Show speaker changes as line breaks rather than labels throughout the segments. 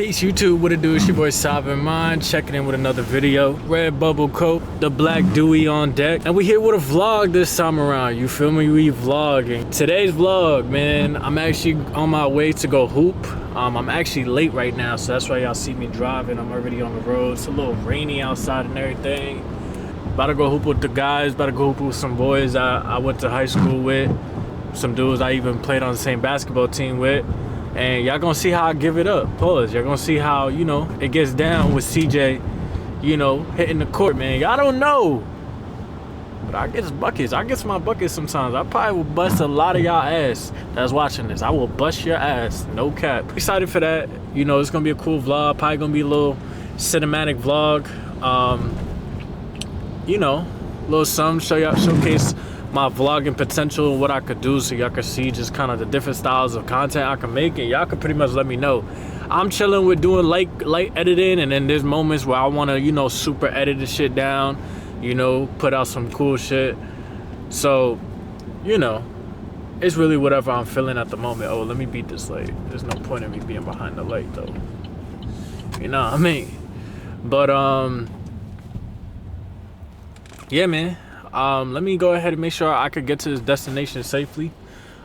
Peace YouTube, what it do? It's your boy Sovereign Mind, checking in with another video. Red bubble coat, the black Dewey on deck. And we here with a vlog this time around, you feel me? We vlogging. Today's vlog, man, I'm actually on my way to go hoop. I'm actually late right now, so that's why y'all see me driving. I'm already on the road. It's a little rainy outside and everything. About to go hoop with the guys, about to go hoop with some boys I went to high school with. Some dudes I even played on the same basketball team with. And y'all gonna see how I give it up. Pause. Y'all gonna see how, you know, it gets down with CJ, you know, hitting the court, man. Y'all don't know. But I get buckets. I get my buckets sometimes. I probably will bust a lot of y'all ass that's watching this. I will bust your ass. No cap. Excited for that. You know, it's gonna be a cool vlog. Probably gonna be a little cinematic vlog. You know, a little something, showcase my vlogging potential and what I could do, so y'all can see just kind of the different styles of content I can make, and y'all can pretty much let me know. I'm chilling with doing light editing, and then there's moments where I want to, you know, super edit the shit down, you know, put out some cool shit. So, you know, it's really whatever I'm feeling at the moment. Oh, let me beat this light. There's no point in me being behind the light though. You know what I mean? But yeah, man. Let me go ahead and make sure I could get to this destination safely.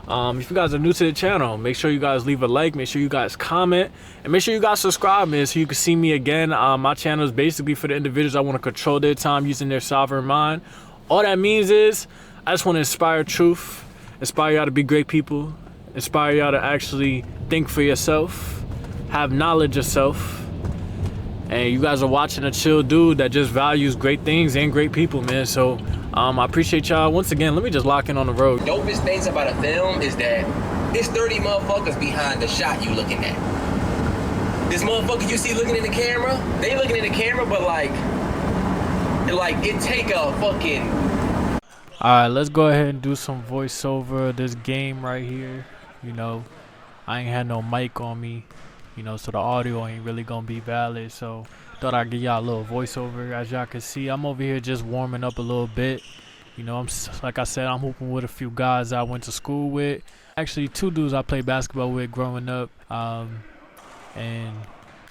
If you guys are new to the channel, make sure you guys leave a like, make sure you guys comment, and make sure you guys subscribe, man, so you can see me again. My channel is basically for the individuals that want to control their time using their sovereign mind. All that means is I just want to inspire truth, inspire y'all to be great people, inspire y'all to actually think for yourself, have knowledge of self. And you guys are watching a chill dude that just values great things and great people, man. So I appreciate y'all. Once again, let me just lock in on the road.
Dopest things about a film is that it's 30 motherfuckers behind the shot you looking at. This motherfucker you see looking in the camera, they looking in the camera, but like it take a fucking...
Alright, let's go ahead and do some voiceover of this game right here. You know, I ain't had no mic on me, you know, so the audio ain't really gonna be valid. So thought I'd give y'all a little voiceover. As y'all can see, I'm over here just warming up a little bit. You know, like I said, I'm hooping with a few guys I went to school with. Actually, two dudes I played basketball with growing up. And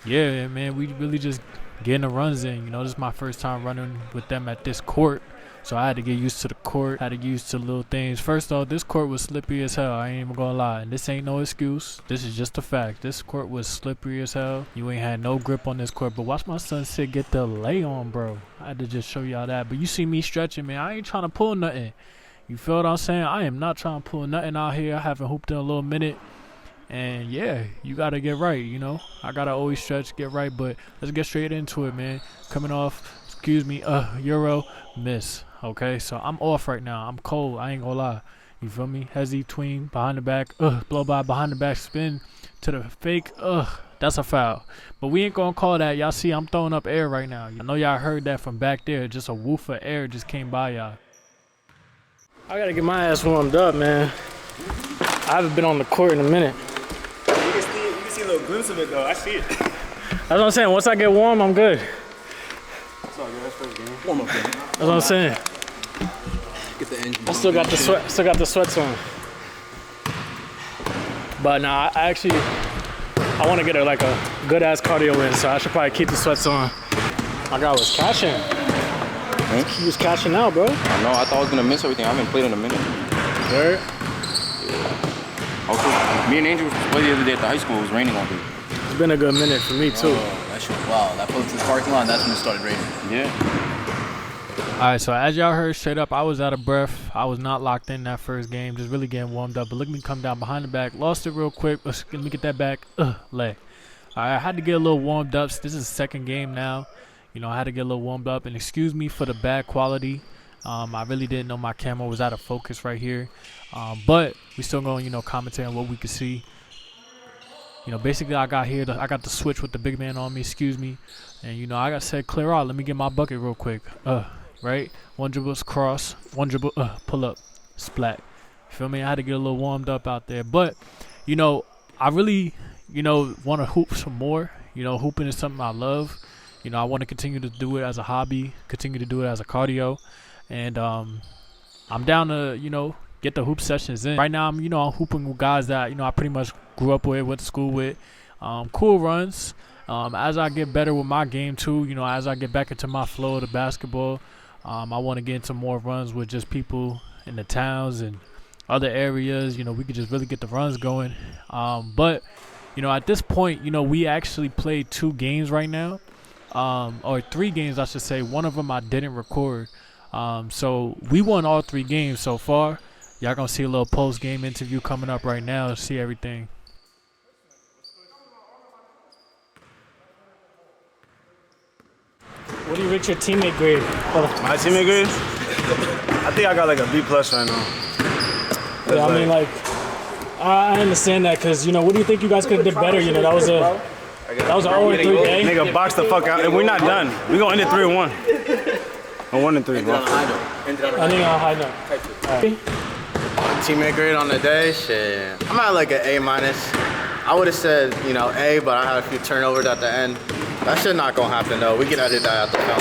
yeah, man, we really just getting the runs in. You know, this is my first time running with them at this court. So I had to get used to the court, had to get used to little things. First off, this court was slippery as hell. I ain't even gonna lie. And this ain't no excuse. This is just a fact. This court was slippery as hell. You ain't had no grip on this court. But watch my son sit get the lay on, bro. I had to just show y'all that. But you see me stretching, man. I ain't trying to pull nothing. You feel what I'm saying? I am not trying to pull nothing out here. I haven't hooped in a little minute. And yeah, you gotta get right, you know. I gotta always stretch, get right. But let's get straight into it, man. Coming off, excuse me, Euro miss. Okay, so I'm off right now. I'm cold. I ain't gonna lie. You feel me? Hezzy, tween, behind the back. Blow by, behind the back, spin to the fake. That's a foul. But we ain't gonna call that. Y'all see, I'm throwing up air right now. I know y'all heard that from back there. Just a woof of air just came by y'all. I gotta get my ass warmed up, man. I haven't been on the court in a minute.
You can see a little glimpse of it, though. I see it.
That's what I'm saying. Once I get warm, I'm good.
That's all good. That's first game. Warm up game.
That's what I'm saying.
Get the engine.
I still got the sweat. Still got the sweats on. But nah, I want to get a good ass cardio in, so I should probably keep the sweats on. My guy was catching. He was catching out, bro.
I know. I thought I was gonna miss everything. I haven't played in a minute.
Word?
Yeah. Also, me and Angel played the other day at the high school. It was raining all day.
It's been a good minute for me too.
Oh, that shit was wild. That pulled to the parking lot, and that's when it started raining.
Yeah.
Alright, so as y'all heard straight up, I was out of breath. I was not locked in that first game, just really getting warmed up. But look at me come down behind the back. Lost it real quick. Let me get that back. Leg. Alright, I had to get a little warmed up. This is the second game now. You know, I had to get a little warmed up. And excuse me for the bad quality. I really didn't know my camera was out of focus right here. But we still going to, you know, commentate on what we could see. You know, basically I got the switch with the big man on me, excuse me. And, you know, I got said clear out. Let me get my bucket real quick. Right? One dribble, cross. One dribble, pull up. Splat. You feel me? I had to get a little warmed up out there. But, you know, I really, you know, want to hoop some more. You know, hooping is something I love. You know, I want to continue to do it as a hobby, continue to do it as a cardio. And I'm down to, you know, get the hoop sessions in. Right now, I'm hooping with guys that, you know, I pretty much grew up with, went to school with. Cool runs. As I get better with my game too, as I get back into my flow of the basketball, I want to get into more runs with just people in the towns and other areas. We could just really get the runs going. But at this point, we actually played 2 games right now, or 3 games, I should say. One of them I didn't record. So we won all 3 games so far. Y'all gonna see a little post-game interview coming up right now to see everything.
What do you rate your teammate grade?
My teammate grade? I think I got like a B+ right now.
Yeah, I mean, like, I understand that because, what do you think you guys could have did better? That was a 0-3 game.
Nigga, box the fuck out. And we're not done. We gonna end it 3-1. Or 1-3.
Ending on a high note. Right.
Teammate grade on the day, shit. I'm at like an A-. I would have said, A, but I had a few turnovers at the end. That shit not gonna happen though. We can edit that out the film.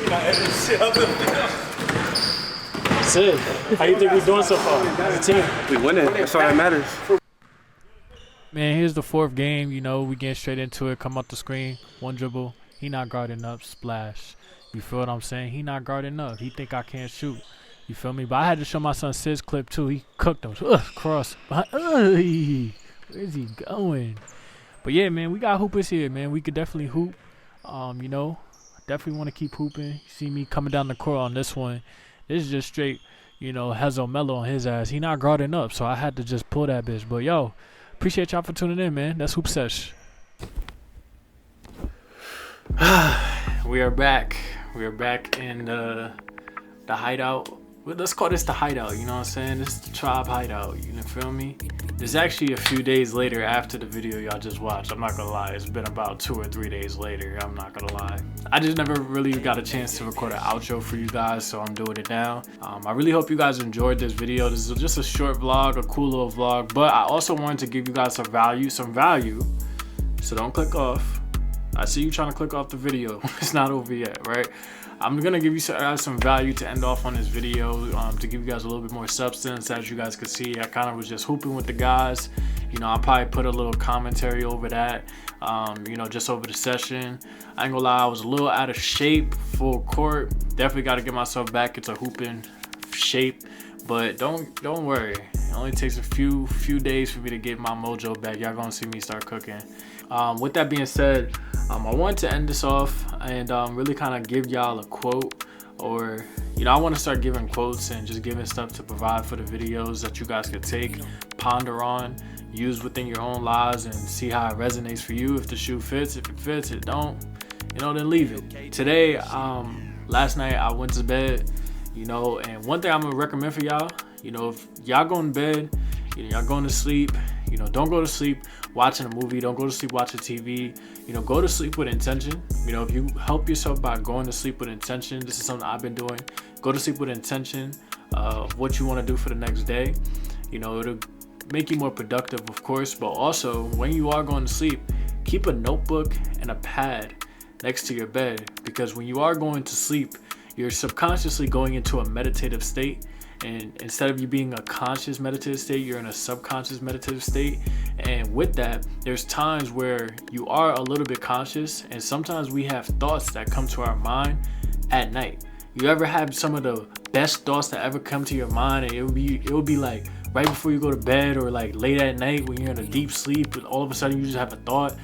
You not editing shit out the film. Sid, how you think we're doing so far as a team?
We winning. That's all that matters.
Man, here's the 4th game. We getting straight into it. Come up the screen. 1 dribble. He not guarding up. Splash. You feel what I'm saying? He not guarding up. He think I can't shoot. You feel me? But I had to show my son Sid's clip too. He cooked him. Cross. Where's he going? But yeah, man, we got hoopers here, man. We could definitely hoop. Definitely want to keep hooping. You see me coming down the court on this one. This is just straight, Hazel Mello on his ass. He not guarding up, so I had to just pull that bitch. But yo, appreciate y'all for tuning in, man. That's Hoop Sesh. We are back. We are back in the hideout. Well, let's call this the hideout, you know what I'm saying? This is the tribe hideout, you feel me? It's actually a few days later after the video y'all just watched. I'm not gonna lie, it's been about 2 or 3 days later, I'm not gonna lie. I just never really got a chance to record an outro for you guys, so I'm doing it now. I really hope you guys enjoyed this video. This is just a short vlog, a cool little vlog, but I also wanted to give you guys some value, so don't click off. I see you trying to click off the video. It's not over yet, right? I'm gonna give you some value to end off on this video, to give you guys a little bit more substance. As you guys can see, I kind of was just hooping with the guys. I'll probably put a little commentary over that, just over the session. I ain't gonna lie, I was a little out of shape full court. Definitely got to get myself back into hooping shape, but don't worry. It only takes a few days for me to get my mojo back. Y'all gonna see me start cooking. With that being said, I wanted to end this off and really kind of give y'all a quote, or I want to start giving quotes and just giving stuff to provide for the videos that you guys could take, ponder on, use within your own lives, and see how it resonates for you. If the shoe fits, if it fits, it don't, then leave it. Today, last night I went to bed, and one thing I'm gonna recommend for y'all, if y'all going to bed, y'all going to sleep, don't go to sleep watching a movie, don't go to sleep watching TV, go to sleep with intention. If you help yourself by going to sleep with intention, this is something I've been doing. Go to sleep with intention of what you want to do for the next day. It'll make you more productive, of course, but also when you are going to sleep, keep a notebook and a pad next to your bed, because when you are going to sleep, you're subconsciously going into a meditative state. And instead of you being a conscious meditative state, you're in a subconscious meditative state. And with that, there's times where you are a little bit conscious, and sometimes we have thoughts that come to our mind at night. You ever have some of the best thoughts that ever come to your mind, and it would be like right before you go to bed, or like late at night when you're in a deep sleep, and all of a sudden you just have a thought.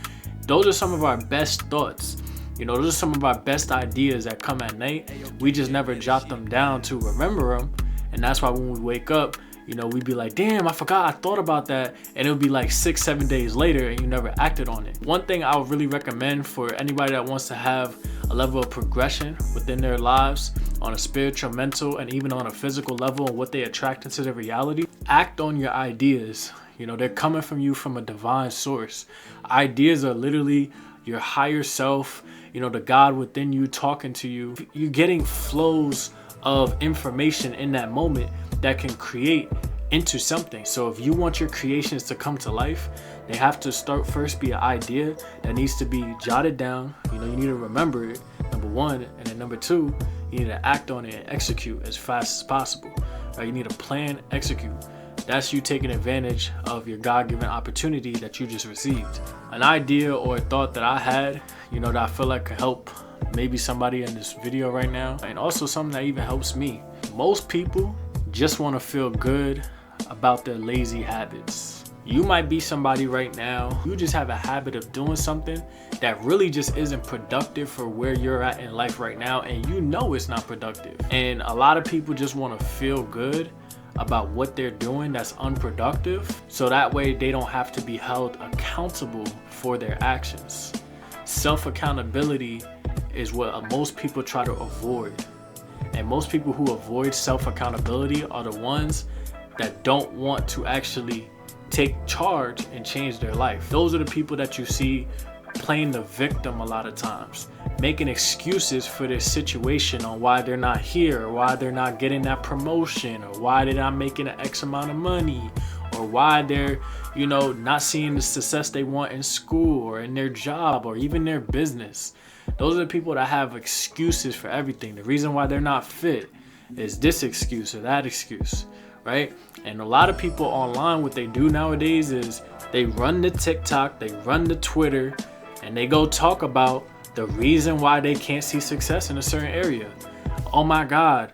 Those are some of our best thoughts. Those are some of our best ideas that come at night. We just never jot them down to remember them. And that's why when we wake up, we'd be like, damn, I forgot I thought about that. And it would be like 6-7 days later and you never acted on it. One thing I would really recommend for anybody that wants to have a level of progression within their lives on a spiritual, mental, and even on a physical level, and what they attract into their reality, act on your ideas. They're coming from you from a divine source. Ideas are literally your higher self, the God within you talking to you. You're getting flows of information in that moment that can create into something. So if you want your creations to come to life, they have to start first be an idea that needs to be jotted down. You need to remember it, number one, and then number two, you need to act on it and execute as fast as possible. Right? You need to plan, execute. that's you taking advantage of your God-given opportunity that you just received. An idea or a thought that I had, you know, that I feel like could help maybe somebody in this video right now, and also something that even helps me. Most people just want to feel good about their lazy habits. You might be somebody right now, you just have a habit of doing something that really just isn't productive for where you're at in life right now, and you know it's not productive. And a lot of people just want to feel good about what they're doing that's unproductive, so that way they don't have to be held accountable for their actions. Self-accountability is what most people try to avoid. And most people who avoid self-accountability are the ones that don't want to actually take charge and change their life. Those are the people that you see playing the victim a lot of times, making excuses for their situation on why they're not here, or why they're not getting that promotion, or why they're not making an X amount of money, or why they're, you know, not seeing the success they want in school or in their job or even their business. Those are the people that have excuses for everything. The reason why they're not fit is this excuse or that excuse, right? And a lot of people online, what they do nowadays is they run the TikTok, they run the Twitter, and they go talk about the reason why they can't see success in a certain area. Oh my God,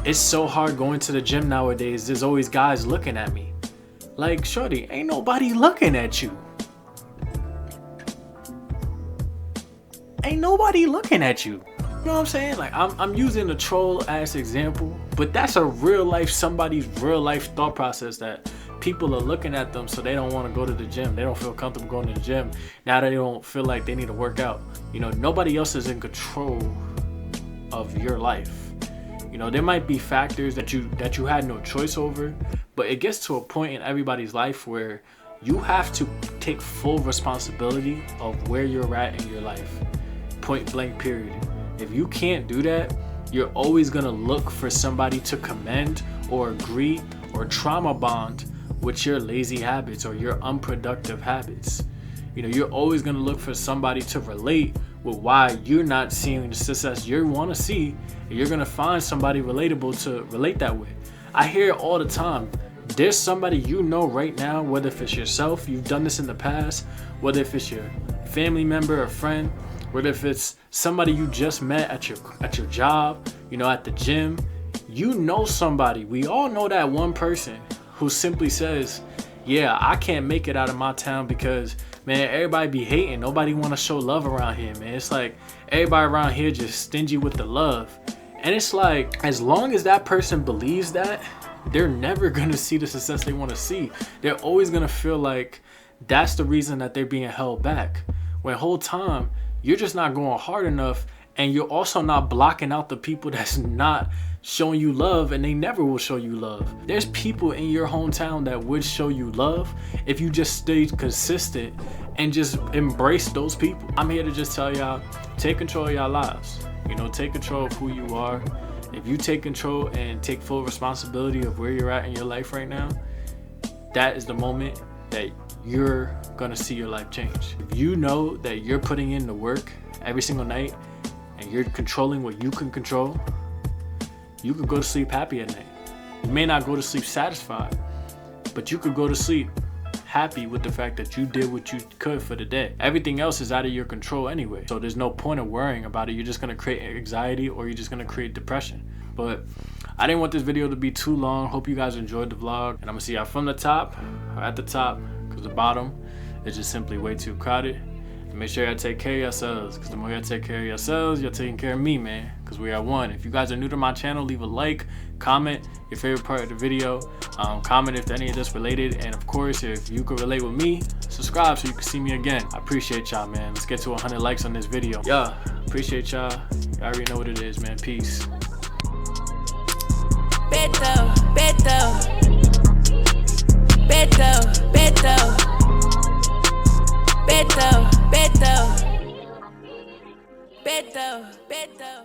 it's so hard going to the gym nowadays. There's always guys looking at me. Like, shorty, ain't nobody looking at you. Ain't nobody looking at you. You know what I'm saying? Like, I'm using a troll as example, but that's a real life, somebody's real life thought process, that people are looking at them so they don't want to go to the gym. They don't feel comfortable going to the gym. Now they don't feel like they need to work out. You know, nobody else is in control of your life. You know, there might be factors that you had no choice over, but it gets to a point in everybody's life where you have to take full responsibility of where you're at in your life. Point blank period. If you can't do that, you're always gonna look for somebody to commend or agree or trauma bond with your lazy habits or your unproductive habits. You know, you're always gonna look for somebody to relate with why you're not seeing the success you wanna see, and you're gonna find somebody relatable to relate that with. I hear it all the time. There's somebody you know right now, whether if it's yourself, you've done this in the past, whether if it's your family member or friend, whether if it's somebody you just met at your job, you know, at the gym. You know somebody, we all know that one person who simply says, yeah, I can't make it out of my town because, man, everybody be hating. Nobody want to show love around here, man. It's like everybody around here just stingy with the love. And it's like, as long as that person believes that, they're never going to see the success they want to see. They're always going to feel like that's the reason that they're being held back. When whole time, you're just not going hard enough, and you're also not blocking out the people that's not showing you love, and they never will show you love. There's people in your hometown that would show you love if you just stayed consistent and just embrace those people. I'm here to just tell y'all, take control of y'all lives. You know, take control of who you are. If you take control and take full responsibility of where you're at in your life right now, that is the moment that you're gonna see your life change. If you know that you're putting in the work every single night and you're controlling what you can control, you could go to sleep happy at night. You may not go to sleep satisfied, but you could go to sleep happy with the fact that you did what you could for the day. Everything else is out of your control anyway, so there's no point of worrying about it. You're just gonna create anxiety, or you're just gonna create depression. But I didn't want this video to be too long. Hope you guys enjoyed the vlog, and I'm gonna see y'all from the top or at the top, because the bottom is just simply way too crowded. And make sure y'all take care of yourselves, because the more y'all take care of yourselves, y'all taking care of me, man, because we are one. If you guys are new to my channel, leave a like, comment your favorite part of the video, comment if any of this related, and of course, if you could relate with me, subscribe so you can see me again. I appreciate y'all, man. Let's get to 100 likes on this video. Yeah, appreciate y'all. Y'all already know what it is, man. Peace.
Beto, Beto, Beto, Beto, Beto, Beto, Beto, Beto.